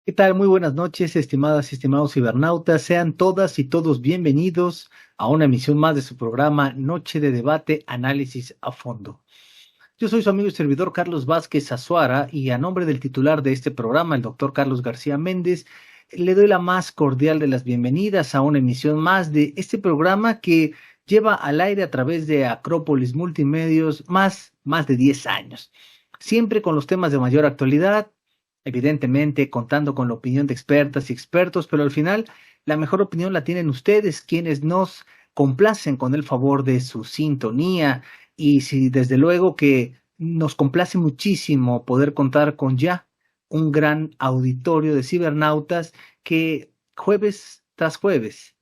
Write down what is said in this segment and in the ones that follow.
¿Qué tal? Muy buenas noches, estimadas y estimados cibernautas. Sean todas y todos bienvenidos a una emisión más de su programa Noche de Debate, Análisis a Fondo. Yo soy su amigo y servidor Carlos Vázquez Azuara y a nombre del titular de este programa, el doctor Carlos García Méndez, le doy la más cordial de las bienvenidas a una emisión más de este programa que lleva al aire a través de Acrópolis Multimedios más de 10 años. Siempre con los temas de mayor actualidad, evidentemente contando con la opinión de expertas y expertos, pero al final la mejor opinión la tienen ustedes, quienes nos complacen con el favor de su sintonía y si desde luego que nos complace muchísimo poder contar con ya un gran auditorio de cibernautas que jueves tras jueves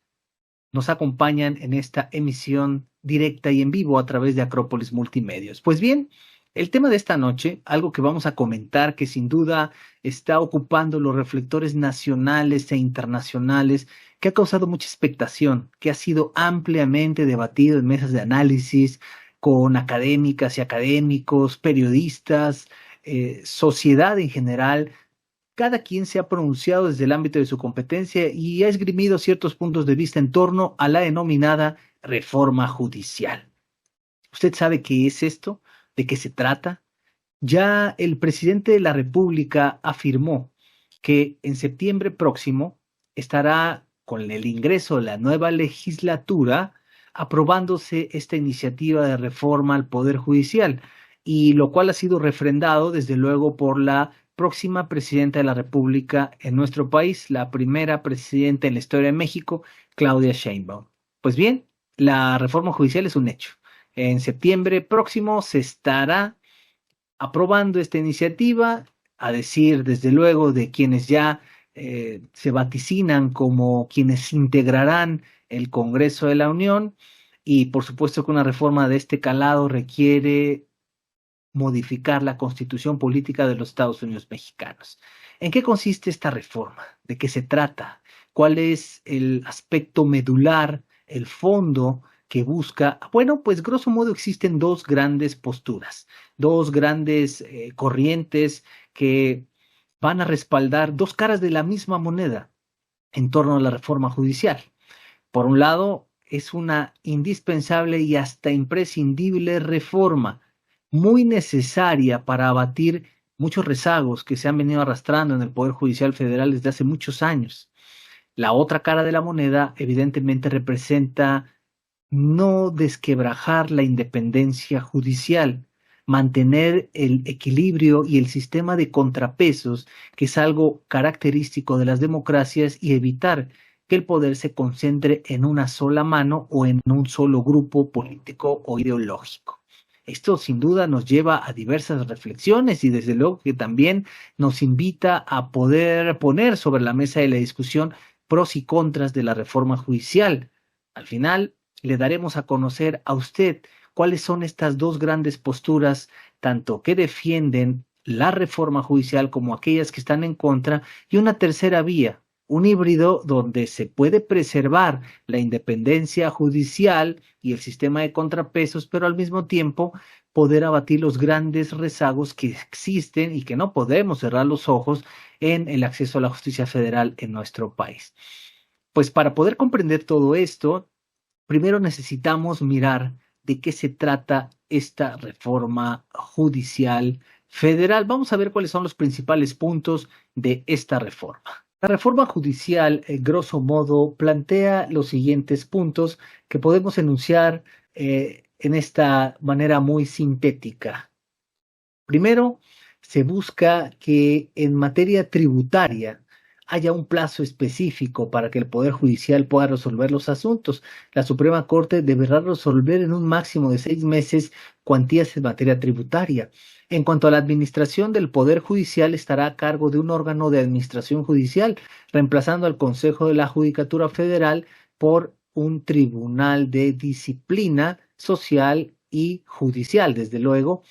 nos acompañan en esta emisión directa y en vivo a través de Acrópolis Multimedios. Pues bien, el tema de esta noche, algo que vamos a comentar que sin duda está ocupando los reflectores nacionales e internacionales, que ha causado mucha expectación, que ha sido ampliamente debatido en mesas de análisis con académicas y académicos, periodistas, sociedad en general. Cada quien se ha pronunciado desde el ámbito de su competencia y ha esgrimido ciertos puntos de vista en torno a la denominada reforma judicial. ¿Usted sabe qué es esto? ¿De qué se trata? Ya el presidente de la República afirmó que en septiembre próximo estará con el ingreso de la nueva legislatura aprobándose esta iniciativa de reforma al Poder Judicial, y lo cual ha sido refrendado desde luego por la próxima presidenta de la República en nuestro país, la primera presidenta en la historia de México, Claudia Sheinbaum. Pues bien, la reforma judicial es un hecho. En septiembre próximo se estará aprobando esta iniciativa, a decir desde luego de quienes ya se vaticinan como quienes integrarán el Congreso de la Unión, y por supuesto que una reforma de este calado requiere modificar la constitución política de los Estados Unidos mexicanos. ¿En qué consiste esta reforma? ¿De qué se trata? ¿Cuál es el aspecto medular, el fondo que busca? Bueno, pues grosso modo existen dos grandes posturas, dos grandes corrientes que van a respaldar dos caras de la misma moneda en torno a la reforma judicial. Por un lado, es una indispensable y hasta imprescindible reforma, muy necesaria para abatir muchos rezagos que se han venido arrastrando en el Poder Judicial Federal desde hace muchos años. La otra cara de la moneda, evidentemente, representa no desquebrajar la independencia judicial, mantener el equilibrio y el sistema de contrapesos, que es algo característico de las democracias, y evitar que el poder se concentre en una sola mano o en un solo grupo político o ideológico. Esto sin duda nos lleva a diversas reflexiones y desde luego que también nos invita a poder poner sobre la mesa de la discusión pros y contras de la reforma judicial. Al final, le daremos a conocer a usted cuáles son estas dos grandes posturas, tanto que defienden la reforma judicial como aquellas que están en contra, y una tercera vía, un híbrido donde se puede preservar la independencia judicial y el sistema de contrapesos, pero al mismo tiempo poder abatir los grandes rezagos que existen y que no podemos cerrar los ojos en el acceso a la justicia federal en nuestro país. Pues para poder comprender todo esto, primero necesitamos mirar de qué se trata esta reforma judicial federal. Vamos a ver cuáles son los principales puntos de esta reforma. La reforma judicial, grosso modo, plantea los siguientes puntos que podemos enunciar en esta manera muy sintética. Primero, se busca que en materia tributaria haya un plazo específico para que el Poder Judicial pueda resolver los asuntos. La Suprema Corte deberá resolver en un máximo de 6 meses cuantías en materia tributaria. En cuanto a la administración del Poder Judicial, estará a cargo de un órgano de administración judicial, reemplazando al Consejo de la Judicatura Federal por un tribunal de disciplina social y judicial. Desde luego,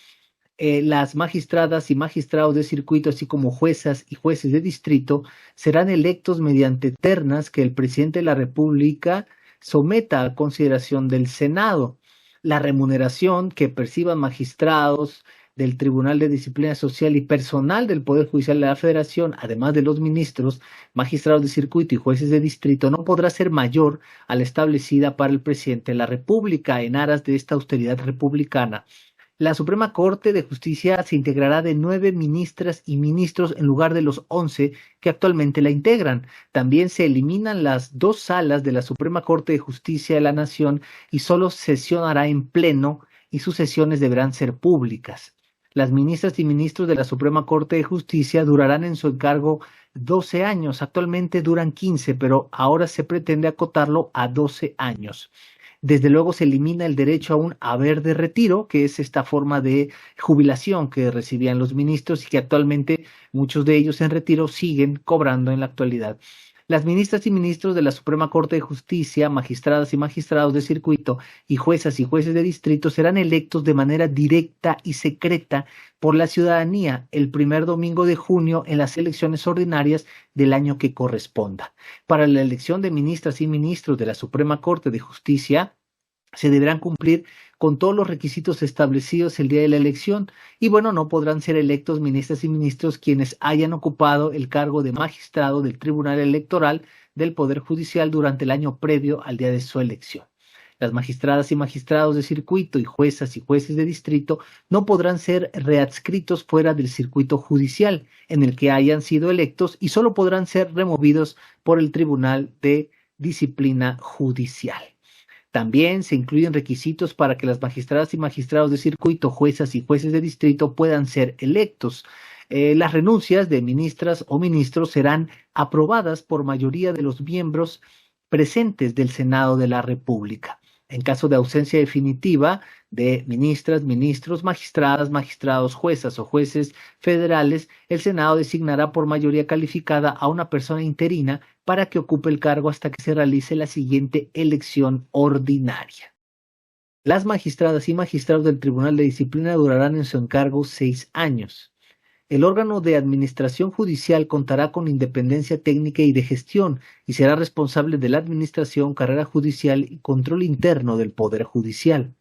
las magistradas y magistrados de circuito, así como juezas y jueces de distrito, serán electos mediante ternas que el presidente de la República someta a consideración del Senado. La remuneración que perciban magistrados, del Tribunal de Disciplina Social y personal del Poder Judicial de la Federación, además de los ministros, magistrados de circuito y jueces de distrito, no podrá ser mayor a la establecida para el presidente de la República en aras de esta austeridad republicana. La Suprema Corte de Justicia se integrará de 9 ministras y ministros en lugar de los 11 que actualmente la integran. También se eliminan las 2 salas de la Suprema Corte de Justicia de la Nación y solo sesionará en pleno y sus sesiones deberán ser públicas. Las ministras y ministros de la Suprema Corte de Justicia durarán en su encargo 12 años. Actualmente duran 15, pero ahora se pretende acotarlo a 12 años. Desde luego se elimina el derecho a un haber de retiro, que es esta forma de jubilación que recibían los ministros y que actualmente muchos de ellos en retiro siguen cobrando en la actualidad. Las ministras y ministros de la Suprema Corte de Justicia, magistradas y magistrados de circuito y juezas y jueces de distrito serán electos de manera directa y secreta por la ciudadanía el primer domingo de junio en las elecciones ordinarias del año que corresponda. Para la elección de ministras y ministros de la Suprema Corte de Justicia, se deberán cumplir con todos los requisitos establecidos el día de la elección y bueno, no podrán ser electos ministras y ministros quienes hayan ocupado el cargo de magistrado del Tribunal Electoral del Poder Judicial durante el año previo al día de su elección. Las magistradas y magistrados de circuito y juezas y jueces de distrito no podrán ser readscritos fuera del circuito judicial en el que hayan sido electos y solo podrán ser removidos por el Tribunal de Disciplina Judicial. También se incluyen requisitos para que las magistradas y magistrados de circuito, juezas y jueces de distrito puedan ser electos. Las renuncias de ministras o ministros serán aprobadas por mayoría de los miembros presentes del Senado de la República. En caso de ausencia definitiva de ministras, ministros, magistradas, magistrados, juezas o jueces federales, el Senado designará por mayoría calificada a una persona interina para que ocupe el cargo hasta que se realice la siguiente elección ordinaria. Las magistradas y magistrados del Tribunal de Disciplina durarán en su encargo 6 años. El órgano de administración judicial contará con independencia técnica y de gestión y será responsable de la administración, carrera judicial y control interno del Poder Judicial.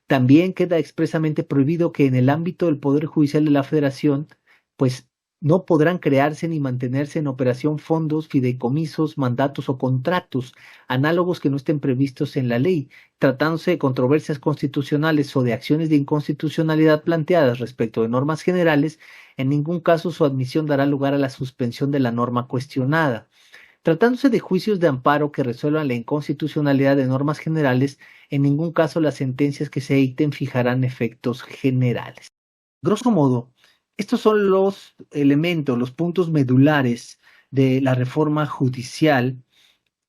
También queda expresamente prohibido que en el ámbito del Poder Judicial de la Federación, pues no podrán crearse ni mantenerse en operación fondos, fideicomisos, mandatos o contratos análogos que no estén previstos en la ley, tratándose de controversias constitucionales o de acciones de inconstitucionalidad planteadas respecto de normas generales. En ningún caso su admisión dará lugar a la suspensión de la norma cuestionada. Tratándose de juicios de amparo que resuelvan la inconstitucionalidad de normas generales, en ningún caso las sentencias que se dicten fijarán efectos generales. Grosso modo, estos son los elementos, los puntos medulares de la reforma judicial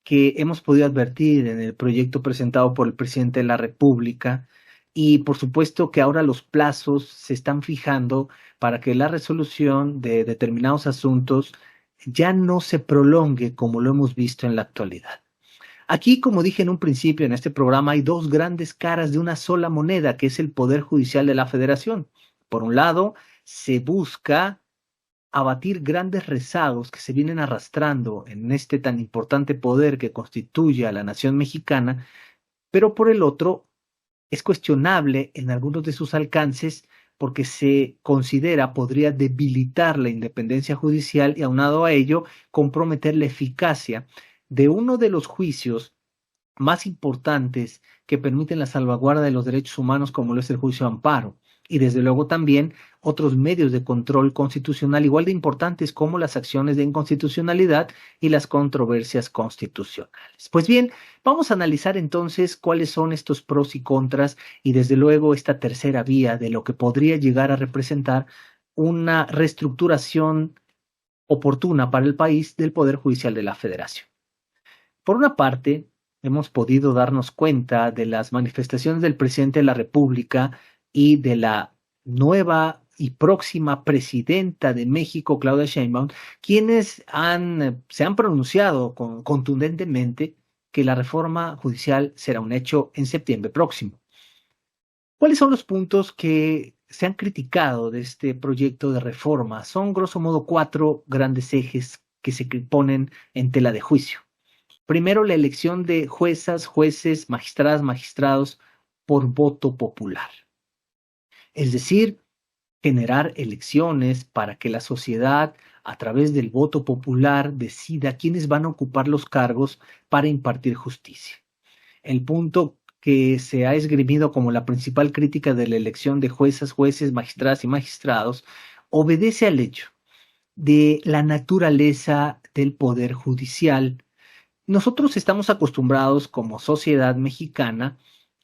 que hemos podido advertir en el proyecto presentado por el presidente de la República y por supuesto que ahora los plazos se están fijando para que la resolución de determinados asuntos ya no se prolongue como lo hemos visto en la actualidad. Aquí, como dije en un principio en este programa, hay 2 grandes caras de una sola moneda, que es el Poder Judicial de la Federación. Por un lado, se busca abatir grandes rezagos que se vienen arrastrando en este tan importante poder que constituye a la nación mexicana, pero por el otro, es cuestionable en algunos de sus alcances porque se considera podría debilitar la independencia judicial y aunado a ello comprometer la eficacia de uno de los juicios más importantes que permiten la salvaguarda de los derechos humanos como lo es el juicio de amparo. Y desde luego también otros medios de control constitucional igual de importantes como las acciones de inconstitucionalidad y las controversias constitucionales. Pues bien, vamos a analizar entonces cuáles son estos pros y contras y desde luego esta tercera vía de lo que podría llegar a representar una reestructuración oportuna para el país del Poder Judicial de la Federación. Por una parte, hemos podido darnos cuenta de las manifestaciones del presidente de la República y de la nueva y próxima presidenta de México, Claudia Sheinbaum, quienes se han pronunciado contundentemente que la reforma judicial será un hecho en septiembre próximo. ¿Cuáles son los puntos que se han criticado de este proyecto de reforma? Son grosso modo 4 grandes ejes que se ponen en tela de juicio. Primero, la elección de juezas, jueces, magistradas, magistrados por voto popular. Es decir, generar elecciones para que la sociedad, a través del voto popular, decida quiénes van a ocupar los cargos para impartir justicia. El punto que se ha esgrimido como la principal crítica de la elección de juezas, jueces, magistradas y magistrados obedece al hecho de la naturaleza del poder judicial. Nosotros estamos acostumbrados como sociedad mexicana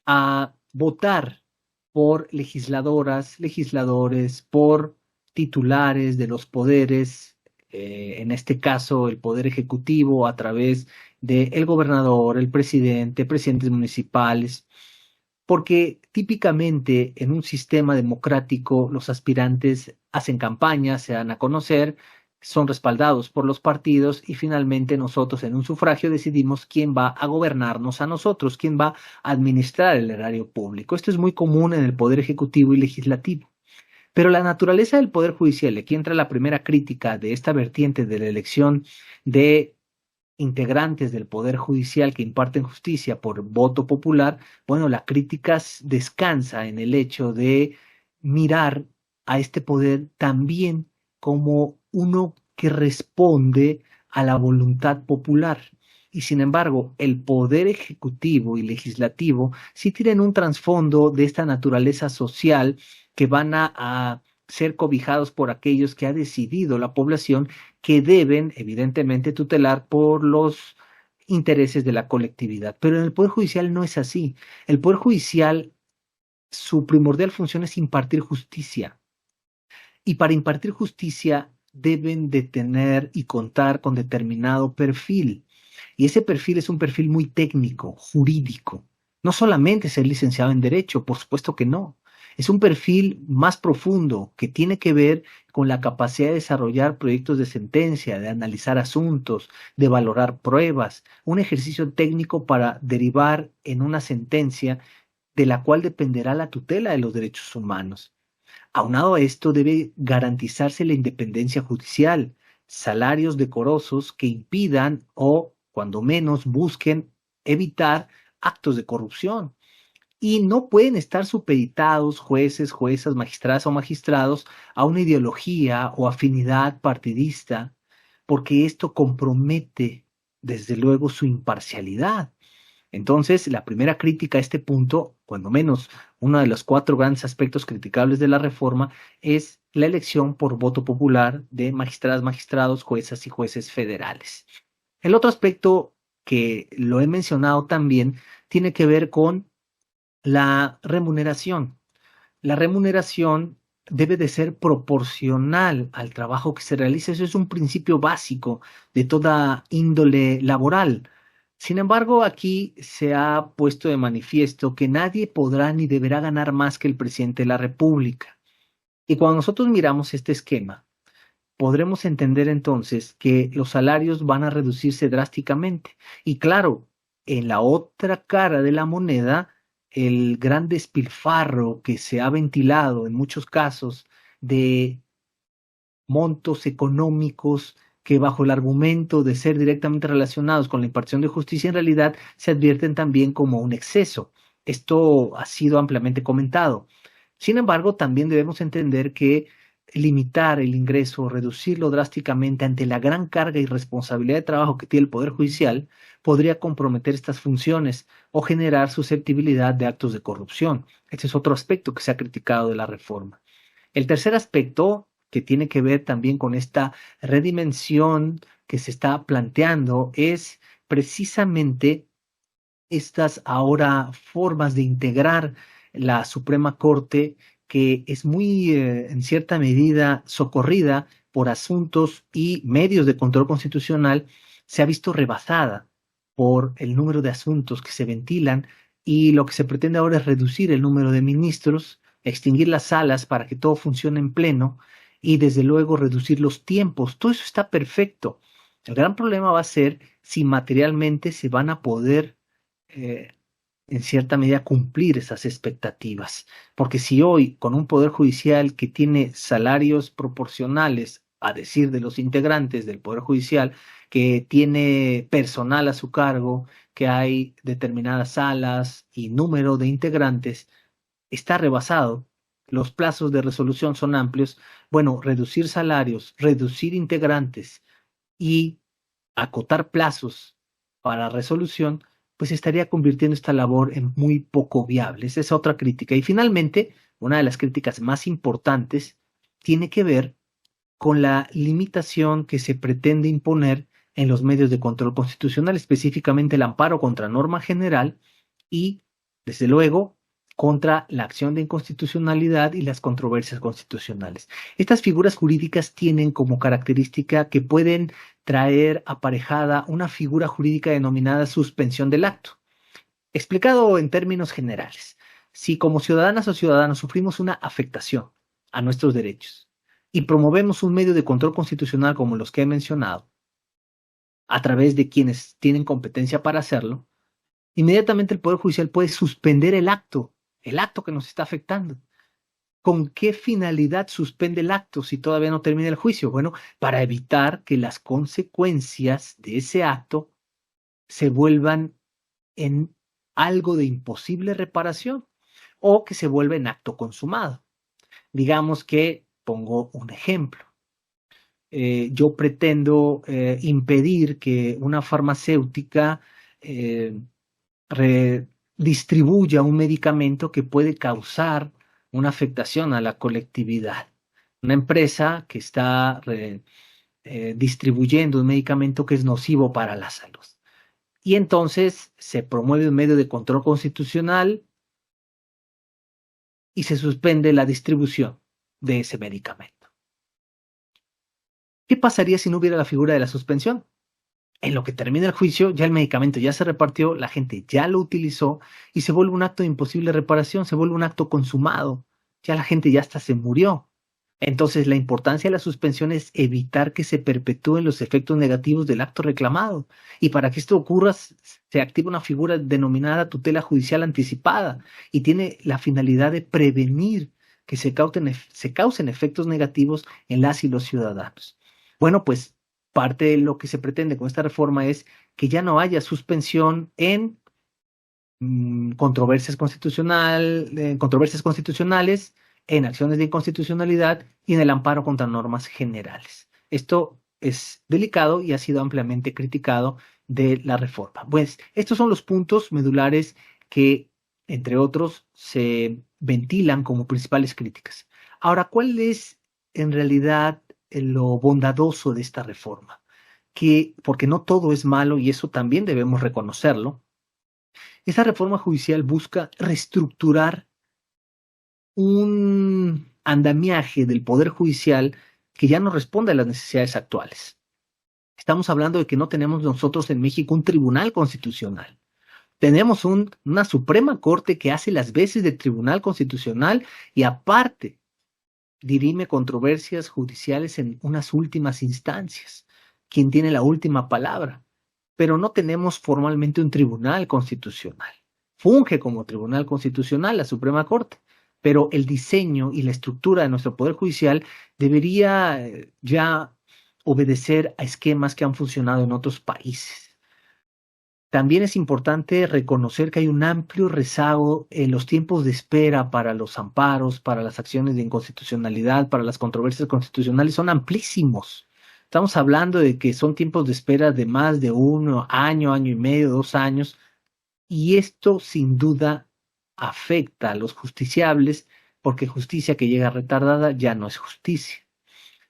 a votar por legisladoras, legisladores, por titulares de los poderes, en este caso el poder ejecutivo a través del gobernador, el presidente, presidentes municipales, porque típicamente en un sistema democrático los aspirantes hacen campaña, se dan a conocer, son respaldados por los partidos y finalmente nosotros en un sufragio decidimos quién va a gobernarnos a nosotros, quién va a administrar el erario público. Esto es muy común en el poder ejecutivo y legislativo. Pero la naturaleza del poder judicial, aquí entra la primera crítica de esta vertiente de la elección de integrantes del Poder Judicial que imparten justicia por voto popular, bueno, la crítica descansa en el hecho de mirar a este poder también como uno que responde a la voluntad popular. Y sin embargo, el poder ejecutivo y legislativo sí tienen un trasfondo de esta naturaleza social que van a ser cobijados por aquellos que ha decidido la población que deben, evidentemente, tutelar por los intereses de la colectividad. Pero en el Poder Judicial no es así. El Poder Judicial, su primordial función es impartir justicia. Y para impartir justicia deben de tener y contar con determinado perfil. Y ese perfil es un perfil muy técnico, jurídico. No solamente ser licenciado en Derecho, por supuesto que no. Es un perfil más profundo que tiene que ver con la capacidad de desarrollar proyectos de sentencia, de analizar asuntos, de valorar pruebas, un ejercicio técnico para derivar en una sentencia de la cual dependerá la tutela de los derechos humanos. Aunado a esto, debe garantizarse la independencia judicial, salarios decorosos que impidan o, cuando menos, busquen evitar actos de corrupción. Y no pueden estar supeditados jueces, juezas, magistradas o magistrados a una ideología o afinidad partidista, porque esto compromete, desde luego, su imparcialidad. Entonces, la primera crítica a este punto, cuando menos uno de los cuatro grandes aspectos criticables de la reforma, es la elección por voto popular de magistradas, magistrados, juezas y jueces federales. El otro aspecto que lo he mencionado también tiene que ver con la remuneración. La remuneración debe de ser proporcional al trabajo que se realiza. Eso es un principio básico de toda índole laboral. Sin embargo, aquí se ha puesto de manifiesto que nadie podrá ni deberá ganar más que el presidente de la República. Y cuando nosotros miramos este esquema, podremos entender entonces que los salarios van a reducirse drásticamente. Y claro, en la otra cara de la moneda, el gran despilfarro que se ha ventilado en muchos casos de montos económicos que bajo el argumento de ser directamente relacionados con la impartición de justicia en realidad se advierten también como un exceso. Esto ha sido ampliamente comentado. Sin embargo, también debemos entender que limitar el ingreso, reducirlo drásticamente ante la gran carga y responsabilidad de trabajo que tiene el Poder Judicial, podría comprometer estas funciones o generar susceptibilidad de actos de corrupción. Este es otro aspecto que se ha criticado de la reforma. El tercer aspecto, que tiene que ver también con esta redimensión que se está planteando, es precisamente estas ahora formas de integrar la Suprema Corte, que es muy, en cierta medida, socorrida por asuntos y medios de control constitucional, se ha visto rebasada por el número de asuntos que se ventilan y lo que se pretende ahora es reducir el número de ministros, extinguir las salas para que todo funcione en pleno y desde luego reducir los tiempos. Todo eso está perfecto. El gran problema va a ser si materialmente se van a poder eh, en cierta medida cumplir esas expectativas. Porque si hoy con un poder judicial que tiene salarios proporcionales, a decir de los integrantes del poder judicial, que tiene personal a su cargo, que hay determinadas salas y número de integrantes, está rebasado, los plazos de resolución son amplios, bueno, reducir salarios, reducir integrantes y acotar plazos para resolución, pues estaría convirtiendo esta labor en muy poco viable. Esa es otra crítica. Y finalmente, una de las críticas más importantes tiene que ver con la limitación que se pretende imponer en los medios de control constitucional, específicamente el amparo contra norma general y, desde luego, contra la acción de inconstitucionalidad y las controversias constitucionales. Estas figuras jurídicas tienen como característica que pueden traer aparejada una figura jurídica denominada suspensión del acto. Explicado en términos generales, si como ciudadanas o ciudadanos sufrimos una afectación a nuestros derechos y promovemos un medio de control constitucional como los que he mencionado, a través de quienes tienen competencia para hacerlo, inmediatamente el Poder Judicial puede suspender el acto que nos está afectando. ¿Con qué finalidad suspende el acto si todavía no termina el juicio? Bueno, para evitar que las consecuencias de ese acto se vuelvan en algo de imposible reparación o que se vuelva en acto consumado. Digamos que, pongo un ejemplo, yo pretendo impedir que una farmacéutica distribuya un medicamento que puede causar una afectación a la colectividad. Una empresa que está distribuyendo un medicamento que es nocivo para la salud. Y entonces se promueve un medio de control constitucional y se suspende la distribución de ese medicamento. ¿Qué pasaría si no hubiera la figura de la suspensión? En lo que termina el juicio, ya el medicamento ya se repartió, la gente ya lo utilizó y se vuelve un acto de imposible reparación, se vuelve un acto consumado. Ya la gente ya hasta se murió. Entonces, la importancia de la suspensión es evitar que se perpetúen los efectos negativos del acto reclamado. Y para que esto ocurra, se activa una figura denominada tutela judicial anticipada y tiene la finalidad de prevenir que se causen efectos negativos en las y los ciudadanos. Bueno, pues parte de lo que se pretende con esta reforma es que ya no haya suspensión en controversias constitucionales, en acciones de inconstitucionalidad y en el amparo contra normas generales. Esto es delicado y ha sido ampliamente criticado de la reforma. Pues estos son los puntos medulares que, entre otros, se ventilan como principales críticas. Ahora, ¿cuál es en realidad lo bondadoso de esta reforma? Que, porque no todo es malo y eso también debemos reconocerlo, esta reforma judicial busca reestructurar un andamiaje del Poder Judicial que ya no responde a las necesidades actuales. Estamos hablando de que no tenemos nosotros en México un tribunal constitucional. Tenemos una Suprema Corte que hace las veces de tribunal constitucional y aparte dirime controversias judiciales en unas últimas instancias. Quien tiene la última palabra. Pero no tenemos formalmente un tribunal constitucional. Funge como tribunal constitucional la Suprema Corte, pero el diseño y la estructura de nuestro Poder Judicial debería ya obedecer a esquemas que han funcionado en otros países. También es importante reconocer que hay un amplio rezago en los tiempos de espera para los amparos, para las acciones de inconstitucionalidad, para las controversias constitucionales, son amplísimos. Estamos hablando de que son tiempos de espera de más de 1 año, año y medio, 2 años, y esto sin duda afecta a los justiciables, porque justicia que llega retardada ya no es justicia.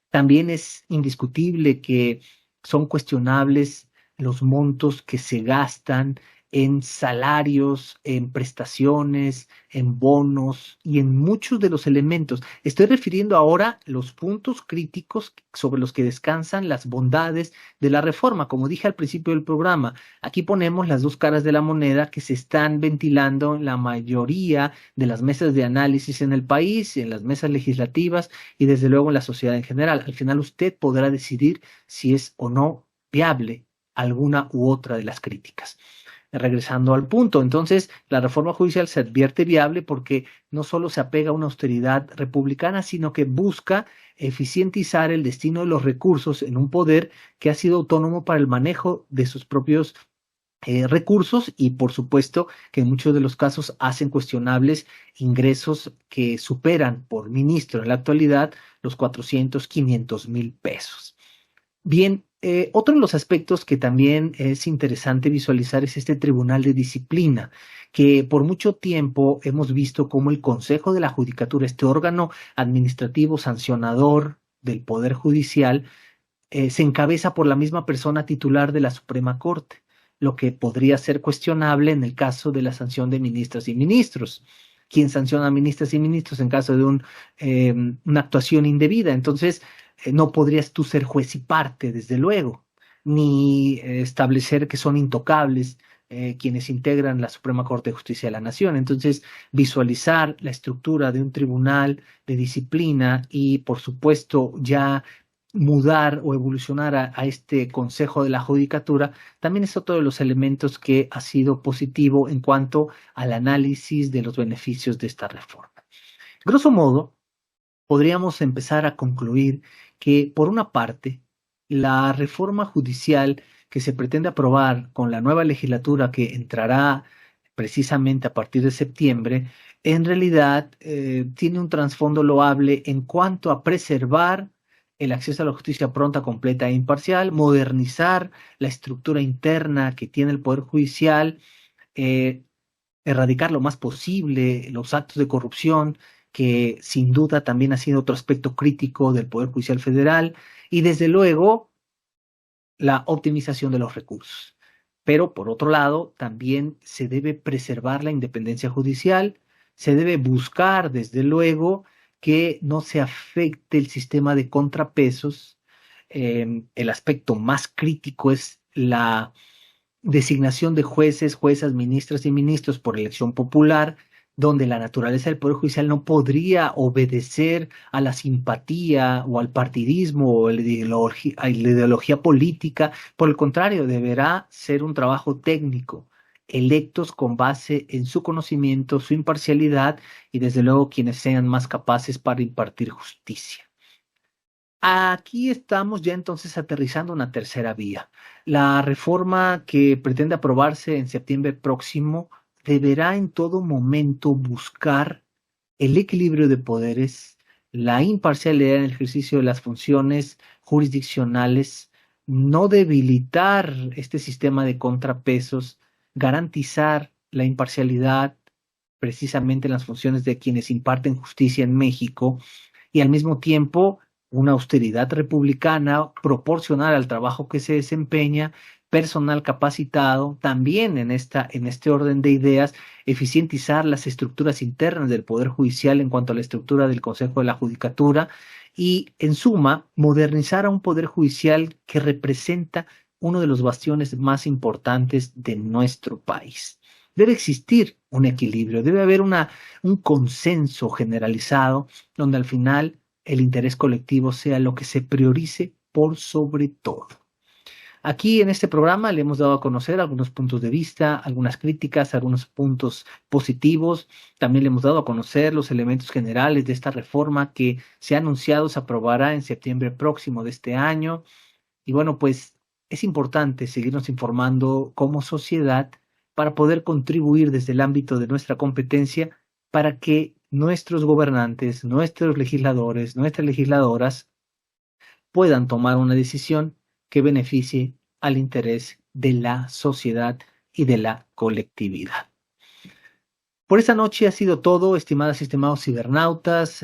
También es indiscutible que son cuestionables los montos que se gastan en salarios, en prestaciones, en bonos y en muchos de los elementos. Estoy refiriendo ahora los puntos críticos sobre los que descansan las bondades de la reforma. Como dije al principio del programa, aquí ponemos las dos caras de la moneda que se están ventilando en la mayoría de las mesas de análisis en el país, en las mesas legislativas y desde luego en la sociedad en general. Al final usted podrá decidir si es o no viable alguna u otra de las críticas. Regresando al punto, entonces la reforma judicial se advierte viable porque no solo se apega a una austeridad republicana, sino que busca eficientizar el destino de los recursos en un poder que ha sido autónomo para el manejo de sus propios recursos y por supuesto que en muchos de los casos hacen cuestionables ingresos que superan por ministro en la actualidad los 400, 500 mil pesos. Bien, otro de los aspectos que también es interesante visualizar es este Tribunal de Disciplina, que por mucho tiempo hemos visto cómo el Consejo de la Judicatura, este órgano administrativo sancionador del Poder Judicial, se encabeza por la misma persona titular de la Suprema Corte, lo que podría ser cuestionable en el caso de la sanción de ministras y ministros. ¿Quién sanciona a ministras y ministros en caso de una actuación indebida? Entonces, no podrías tú ser juez y parte, desde luego, ni establecer que son intocables quienes integran la Suprema Corte de Justicia de la Nación. Entonces, visualizar la estructura de un tribunal de disciplina y, por supuesto, ya mudar o evolucionar a este Consejo de la Judicatura, también es otro de los elementos que ha sido positivo en cuanto al análisis de los beneficios de esta reforma. Grosso modo, podríamos empezar a concluir que, por una parte, la reforma judicial que se pretende aprobar con la nueva legislatura que entrará precisamente a partir de septiembre, en realidad tiene un trasfondo loable en cuanto a preservar el acceso a la justicia pronta, completa e imparcial, modernizar la estructura interna que tiene el Poder Judicial, eh, erradicar lo más posible los actos de corrupción, que sin duda también ha sido otro aspecto crítico del Poder Judicial Federal, y desde luego la optimización de los recursos. Pero por otro lado, también se debe preservar la independencia judicial, se debe buscar desde luego que no se afecte el sistema de contrapesos. El aspecto más crítico es la designación de jueces, juezas, ministras y ministros por elección popular, donde la naturaleza del Poder Judicial no podría obedecer a la simpatía o al partidismo o a la ideología política. Por el contrario, deberá ser un trabajo técnico, electos con base en su conocimiento, su imparcialidad y desde luego quienes sean más capaces para impartir justicia. Aquí estamos ya entonces aterrizando una tercera vía. La reforma que pretende aprobarse en septiembre próximo deberá en todo momento buscar el equilibrio de poderes, la imparcialidad en el ejercicio de las funciones jurisdiccionales, no debilitar este sistema de contrapesos, garantizar la imparcialidad precisamente en las funciones de quienes imparten justicia en México y al mismo tiempo una austeridad republicana proporcional al trabajo que se desempeña, personal capacitado, también en este orden de ideas, eficientizar las estructuras internas del Poder Judicial en cuanto a la estructura del Consejo de la Judicatura y, en suma, modernizar a un Poder Judicial que representa uno de los bastiones más importantes de nuestro país. Debe existir un equilibrio, debe haber un consenso generalizado donde al final el interés colectivo sea lo que se priorice por sobre todo. Aquí en este programa le hemos dado a conocer algunos puntos de vista, algunas críticas, algunos puntos positivos. También le hemos dado a conocer los elementos generales de esta reforma que se ha anunciado se aprobará en septiembre próximo de este año. Y bueno, pues es importante seguirnos informando como sociedad para poder contribuir desde el ámbito de nuestra competencia para que nuestros gobernantes, nuestros legisladores, nuestras legisladoras puedan tomar una decisión que beneficie al interés de la sociedad y de la colectividad. Por esta noche ha sido todo, estimadas y estimados cibernautas.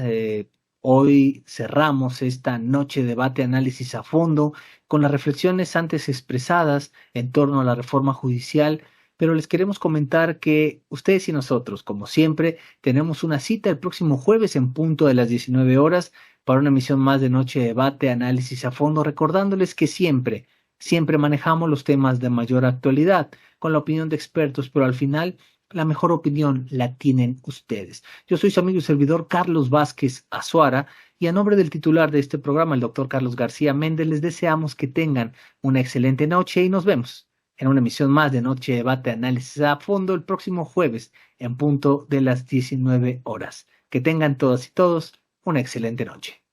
Hoy cerramos esta noche de debate, análisis a fondo, con las reflexiones antes expresadas en torno a la reforma judicial, pero les queremos comentar que ustedes y nosotros, como siempre, tenemos una cita el próximo jueves en punto de las 19 horas para una emisión más de Noche de Debate, Análisis a Fondo, recordándoles que siempre manejamos los temas de mayor actualidad con la opinión de expertos, pero al final la mejor opinión la tienen ustedes. Yo soy su amigo y servidor Carlos Vázquez Azuara y a nombre del titular de este programa, el doctor Carlos García Méndez, les deseamos que tengan una excelente noche y nos vemos en una emisión más de Noche de Debate Análisis a Fondo el próximo jueves en punto de las 19 horas. Que tengan todas y todos una excelente noche.